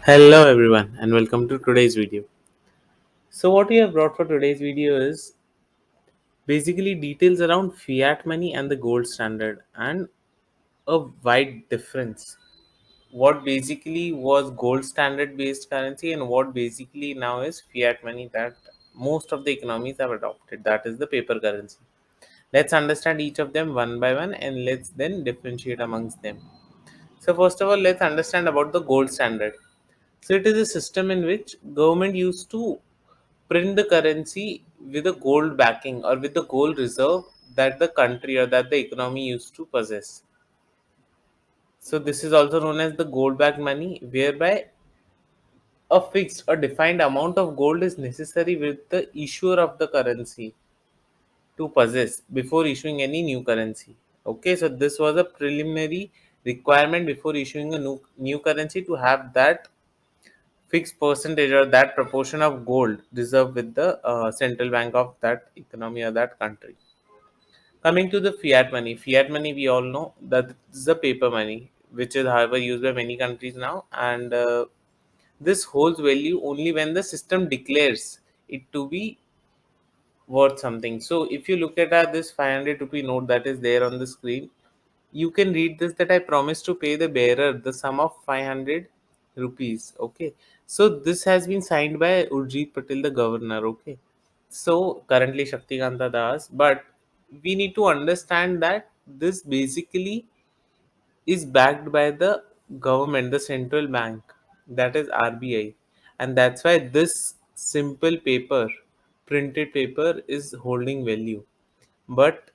Hello everyone and welcome to today's video. So what we have brought for today's video is basically details around fiat money and the gold standard and a wide difference. What basically was gold standard based currency and what basically now is fiat money that most of the economies have adopted, that is the paper currency. Let's understand each of them one by one and let's then differentiate amongst them. So first of all, let's understand about the gold standard. So it is a system in which government used to print the currency with a gold backing or with the gold reserve that the country or that the economy used to possess. So this is also known as the gold backed money, whereby a fixed or defined amount of gold is necessary with the issuer of the currency to possess before issuing any new currency. Okay, so this was a preliminary requirement before issuing a new currency to have that fixed percentage or that proportion of gold reserved with the central bank of that economy or that country. Coming to the fiat money we all know that is the paper money, which is however used by many countries now, and this holds value only when the system declares it to be worth something. So if you look at this 500 rupee note that is there on the screen, you can read this that I promise to pay the bearer the sum of 500 rupees. Okay, so this has been signed by Urjit Patel, the governor. Okay, so currently Shaktikanta Das, but we need to understand that this basically is backed by the government, the central bank, that is RBI, and that's why this simple paper, printed paper, is holding value. But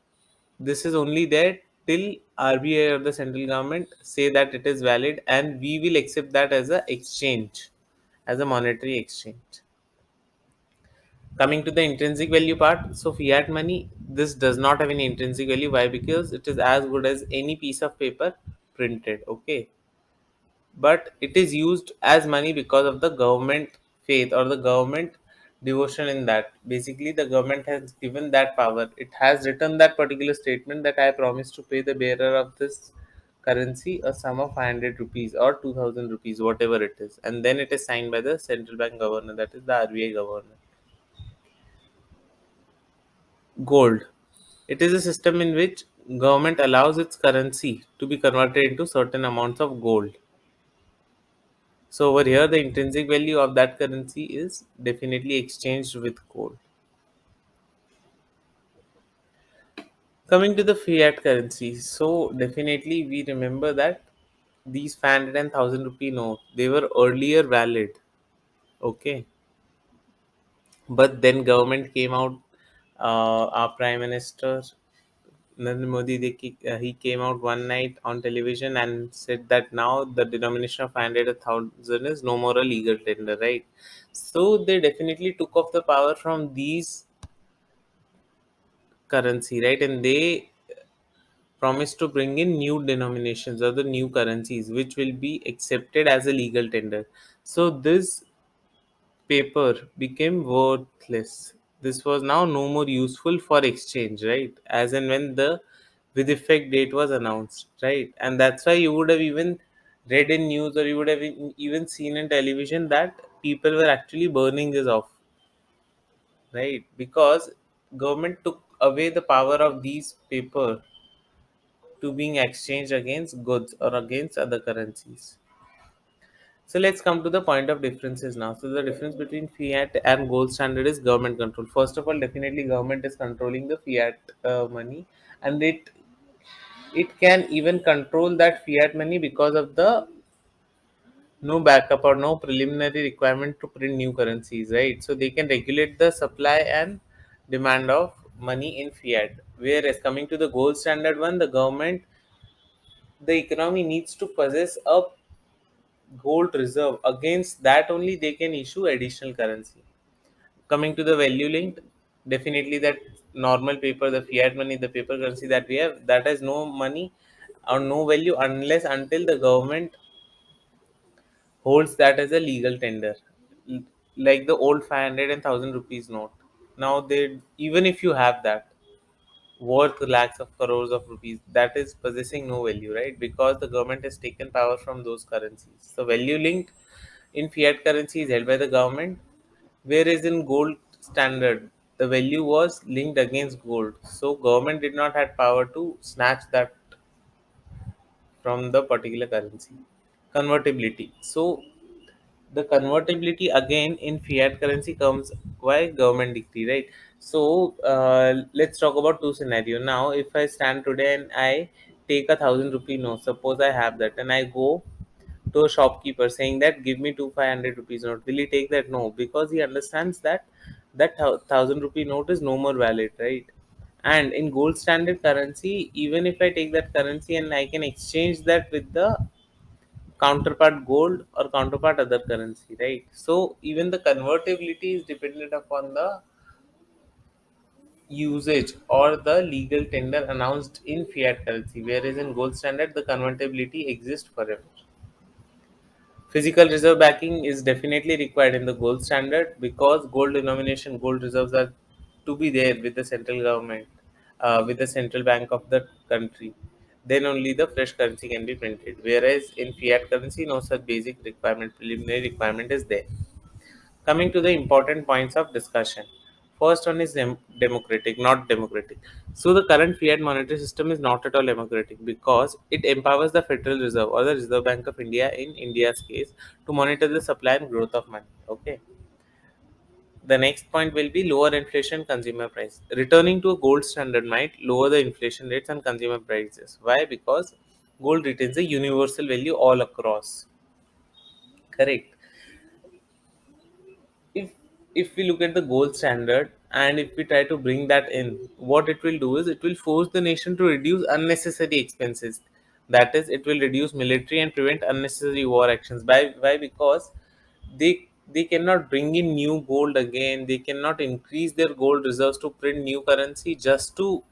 this is only there till RBI or the central government say that it is valid, and we will accept that as a exchange, as a monetary exchange. Coming to the intrinsic value part, so fiat money, this does not have any intrinsic value. Why? Because it is as good as any piece of paper printed. Okay, but it is used as money because of the government faith or the government devotion in that. Basically the government has given that power, it has written that particular statement that I promise to pay the bearer of this currency a sum of 500 rupees or 2000 rupees, whatever it is, and then it is signed by the central bank governor, that is the RBI governor. Gold, it is a system in which government allows its currency to be converted into certain amounts of gold. So over here, the intrinsic value of that currency is definitely exchanged with gold. Coming to the fiat currency, so definitely we remember that these 500 and 1000 rupee note, they were earlier valid. Okay, but then government came out. Our prime minister Narendra Modi, he came out one night on television and said that now the denomination of 500 and 1000 is no more a legal tender, right? So they definitely took off the power from these currency, right? And they promised to bring in new denominations or the new currencies which will be accepted as a legal tender. So this paper became worthless. This was now no more useful for exchange, right? As and when the with effect date was announced, right? And that's why you would have even read in news or you would have even seen in television that people were actually burning this off, right? Because government took away the power of these paper to being exchanged against goods or against other currencies. So let's come to the point of differences now. So the difference between fiat and gold standard is government control. First of all, definitely government is controlling the fiat money, and it can even control that fiat money because of the no backup or no preliminary requirement to print new currencies, right? So they can regulate the supply and demand of money in fiat. Whereas coming to the gold standard one, the government, the economy needs to possess a gold reserve. Against that only they can issue additional currency. Coming to the value linked, definitely that normal paper, the fiat money, the paper currency that we have, that has no money or no value unless until the government holds that as a legal tender. L- like the old 500 and 1000 rupees note. Now they, even if you have that worth lakhs of crores of rupees, that is possessing no value, right? Because the government has taken power from those currencies. So value linked, in fiat currency is held by the government, whereas in gold standard the value was linked against gold. So government did not have power to snatch that from the particular currency. Convertibility. So the convertibility again in fiat currency comes by government decree, right? So let's talk about two scenario. Now if I stand today and I take a 1,000 rupee note, suppose I have that, and I go to a shopkeeper saying that give me two 500 rupees note, will he take that? No, because he understands that 1,000 rupee note is no more valid, right? And in gold standard currency, even if I take that currency and I can exchange that with the counterpart gold or counterpart other currency, right? So even the convertibility is dependent upon the usage or the legal tender announced in fiat currency, whereas in gold standard the convertibility exists forever. Physical reserve backing is definitely required in the gold standard because gold denomination, gold reserves are to be there with the central government, with the central bank of the country. Then only the fresh currency can be printed. Whereas in fiat currency, no such basic requirement, preliminary requirement is there. Coming to the important points of discussion. First one is democratic, not democratic. So the current fiat monetary system is not at all democratic because it empowers the Federal Reserve or the Reserve Bank of India in India's case to monitor the supply and growth of money. Okay. The next point will be lower inflation consumer price. Returning to a gold standard might lower the inflation rates and consumer prices. Why? Because gold retains a universal value all across. Correct. if if we look at the gold standard and if we try to bring that in, what it will do is it will force the nation to reduce unnecessary expenses. That is, it will reduce military and prevent unnecessary war actions. Why? Because they cannot bring in new gold again, they cannot increase their gold reserves to print new currency just to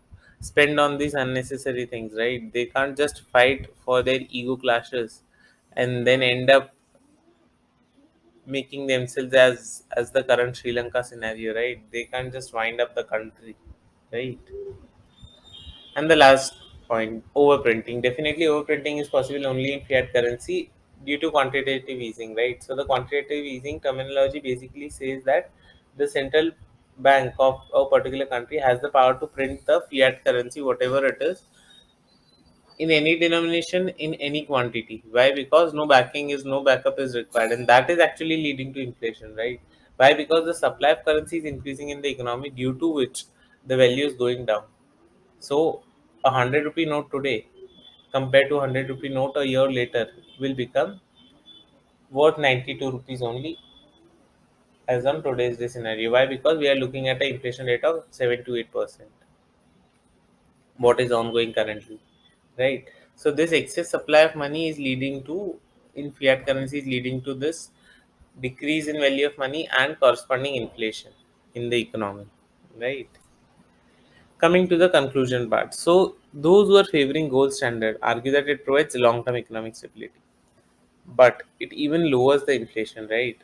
spend on these unnecessary things, right? They can't just fight for their ego clashes and then end up making themselves as the current Sri Lanka scenario, right? They can't just wind up the country, right? And the last point, overprinting. Definitely, overprinting is possible only in fiat currency due to quantitative easing, right? So the quantitative easing terminology basically says that the central bank of a particular country has the power to print the fiat currency, whatever it is, in any denomination in any quantity. Why? Because no backup is required, and that is actually leading to inflation, right? Why? Because the supply of currency is increasing in the economy, due to which the value is going down. So a 100 rupee note today compared to 100 rupee note a year later will become worth 92 rupees only as on today's day scenario. Why? Because we are looking at an inflation rate of 7 to 8%, what is ongoing currently, right? So this excess supply of money is leading to, in fiat currency, is leading to this decrease in value of money and corresponding inflation in the economy, right? Coming to the conclusion part. So those who are favoring gold standard argue that it provides long term economic stability, but it even lowers the inflation, right?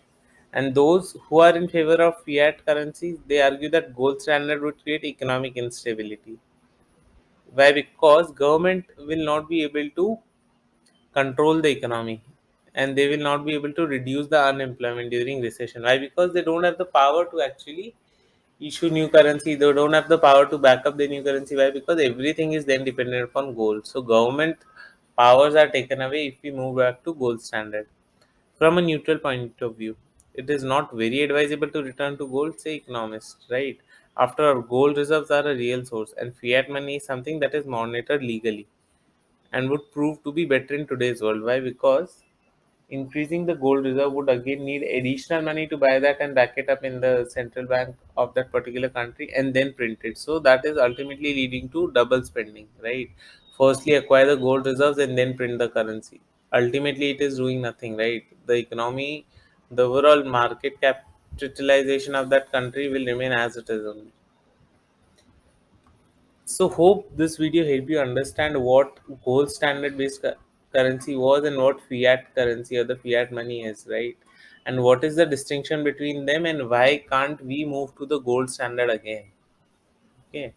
And those who are in favor of fiat currency, they argue that gold standard would create economic instability. Why? Because government will not be able to control the economy, and they will not be able to reduce the unemployment during recession. Why? Because they don't have the power to actually issue new currency, they don't have the power to back up the new currency. Why? Because everything is then dependent upon gold. So government powers are taken away if we move back to gold standard. From a neutral point of view, it is not very advisable to return to gold, say economists, right? After all, gold reserves are a real source, and fiat money is something that is monitored legally and would prove to be better in today's world. Why? Because increasing the gold reserve would again need additional money to buy that and back it up in the central bank of that particular country and then print it. So that is ultimately leading to double spending, right? Firstly, acquire the gold reserves and then print the currency. Ultimately, it is doing nothing, right? The economy, the overall market capitalization of that country will remain as it is only. So hope this video helped you understand what gold standard based currency was and what fiat currency or the fiat money is, right? And what is the distinction between them and why can't we move to the gold standard again? Okay.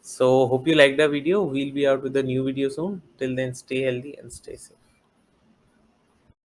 So hope you liked the video. We'll be out with a new video soon. Till then, stay healthy and stay safe.